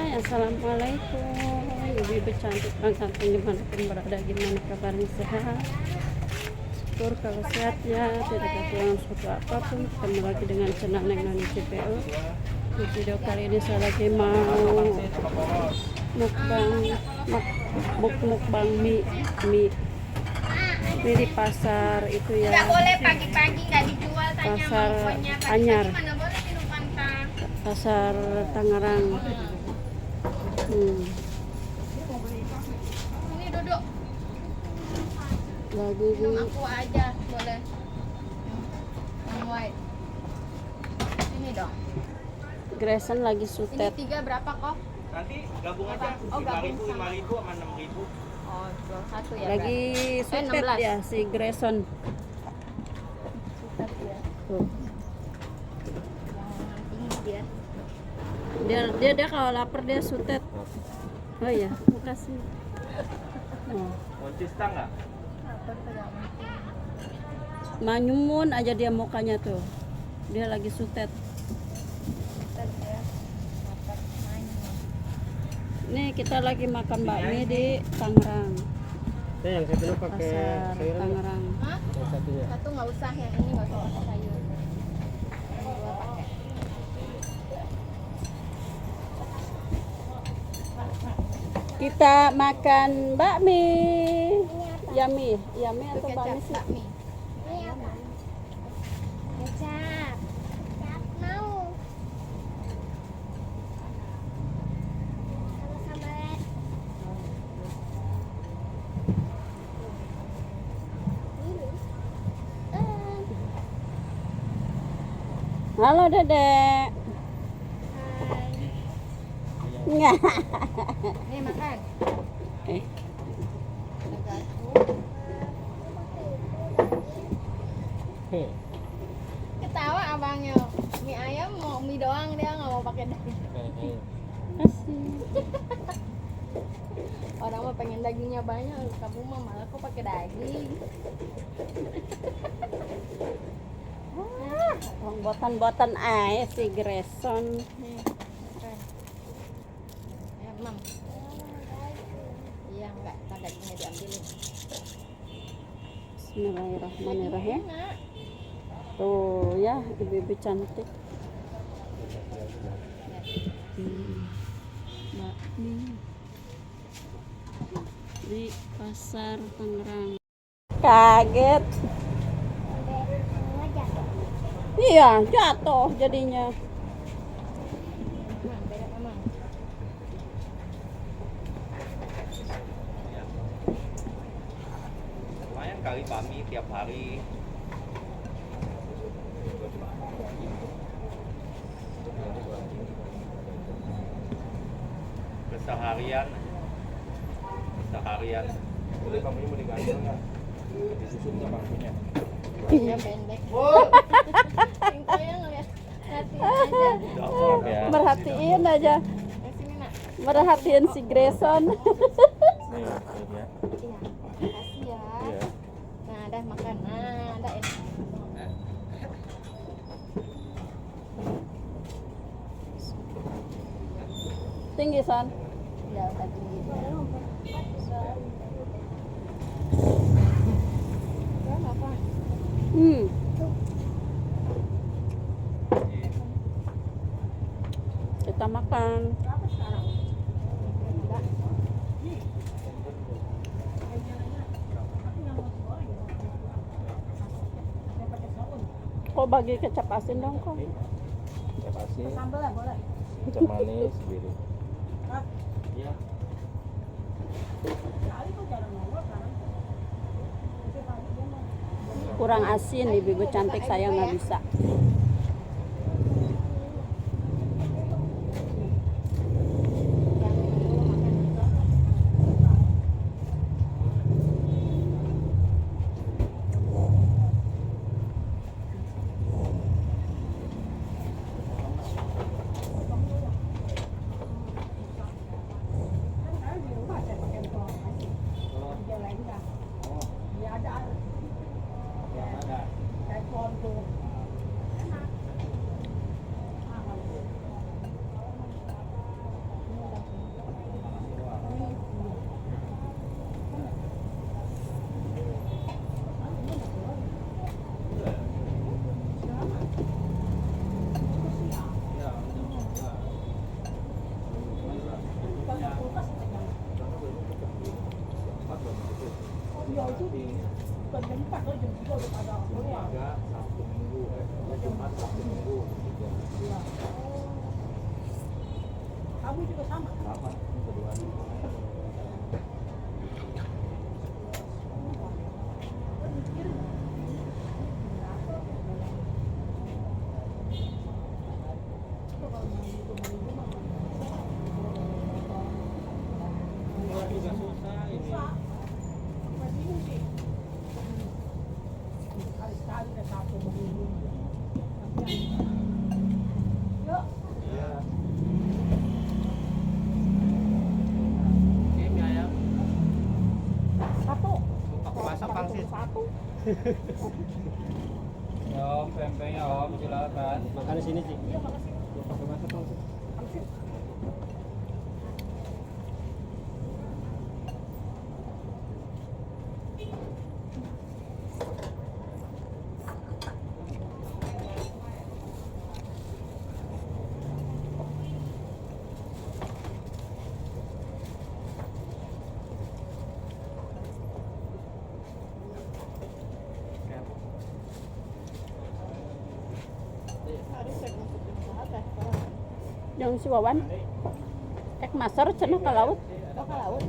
Hai, assalamualaikum. Ibu-ibu cantik bangkang dimanapun berada, gimana kabarnya, sehat? Syukur kalau sehat ya, tidak kekurangan suatu apapun. Ketemu lagi dengan channel Neng Noni CPO. Di video kali ini saya lagi mau mukbang mie di pasar itu ya. Nggak boleh pagi-pagi, nggak dijual, tanya Pasar pokoknya. Anyar. Mana boleh minum Fanta. Pasar Tangerang. Ini duduk, Lagi minum aku aja boleh. Yang white. Ini dong. Grayson lagi Ini sutet. 3 berapa kok? Nanti gabung aja. Oh, gabung 5.000 sama. 5.000 sama 6.000. Oh, jual satu ya. Lagi sutet 16. ya si Grayson. Sutet ya. Tuh. Yang tinggi dia. Dia kalau lapar dia sutet. Oh iya, makasih. Oh. Mau cista nggak? Apa pegang? Manyumun aja dia mukanya tuh. Dia lagi sutet. Sutet ya. Lapar main. Nih kita lagi makan bakmi di Tangerang. Yang satu pakai Pasar sayuran. Tangerang. Hah? Yang satunya. Satu nggak usah, yang ini nggak usah pakai sayur. Yang dua pakai. Kita makan bakmi. Yummy Itu atau kecap bakmi sih? bakmi. Ini apa? Kecap. Kecap mau. Sama-sama. Halo Dedek. Nggak. Nih makan. Eh, Ketawa abangnya. Mie ayam mau mie doang, dia nggak mau pakai daging. kasih. Orang mah pengen dagingnya banyak, kamu mah malah kok pakai daging. Buatan-buatan aja si Grayson. Nih, makan. Ya, Mam. Iya, enggak, dagingnya diambilin. Bismillahirrahmanirrahim. Enak. Tuh ya, ibu-ibu cantik. Bakmi di pasar Tangerang. Kaget. Iya, jatuh jadinya. Mam, beda Mam. Lumayan kali bakmi tiap hari. Seharian. Boleh kamu mau diganti nggak? Disusupnya bakminya. Dia pendek. Tingkatnya ngeliat aja. Merhatiin aja, Yang sini nak. merhatiin si Grayson. Nih, ya. Iya. Makasih ya. Iya. Nah, dah makan. Nah, dah enak. Tinggi Son. Ya, tadi. Apa? Kita makan. Kok bagi kecap asin dong kok? Ya pasti. Sambal lah boleh. Kecap manis biru. Iya. Kurang asin, ibu-ibu cantik saya nggak bisa. Tiga, Sabtu Minggu, Jumat, Sabtu Minggu, tiga. Kamu juga sama. Apa? Ini kedua. Juga susah ini. Sekali-sekali ke satu begini. Yuk. Iya. Ini mie ayam. Satu. Buka puasa pangsit. Satu. Ya, Om, pempeknya Om, silakan. Makan di sini, Ci. Iya, makasih. Pakai masak pangsit. Pangsit. Yang si Wawan ek masar cenah ka laut. Oh, ke laut.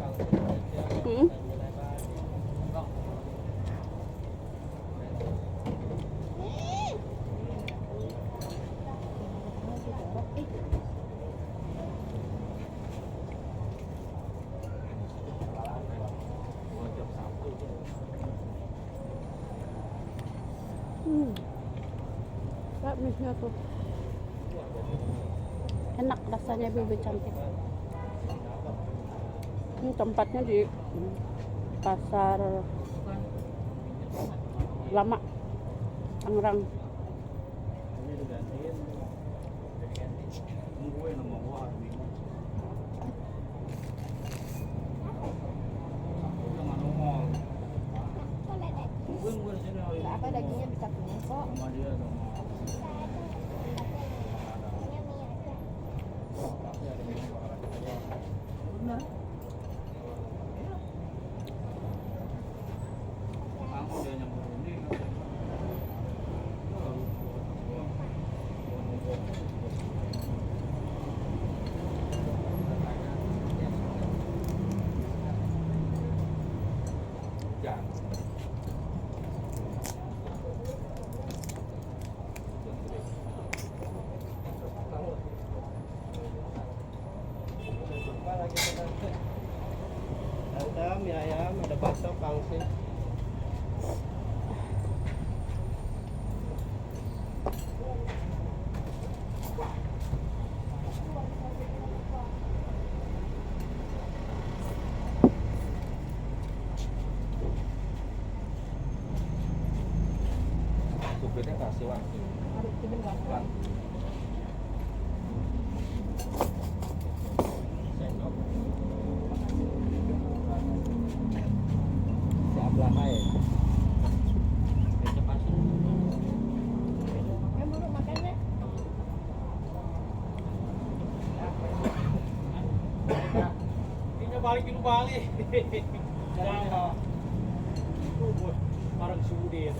Heeh. Bakminya tuh enak rasanya, Bibi cantik. Ini tempatnya di pasar lama Tangerang. Ini digantiin. Gue nama gua bingung. Sama nongol. Gue di sini hari ini. Apa dagingnya bisa kuning kok. Sama dia sama. Benar. Aku dia nyambung ini. Jangan. Ada mie ayam, ada bakso, pangsit. Supirnya kasih Wan. Wan. Sendok. Siap lah hai. Kecap asin. Yang buruk makannya. Ini balik dulu balik. Jangan. Itu barang si Udin.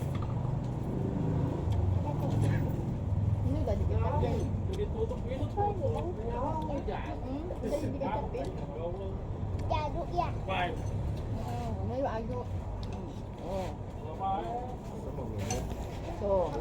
Ini udah dikecapin. Udah tutup itu. Udah dikecapin. Jaduk ya. Baik. Oh, ini ayo. Oh. Baik. Tuh.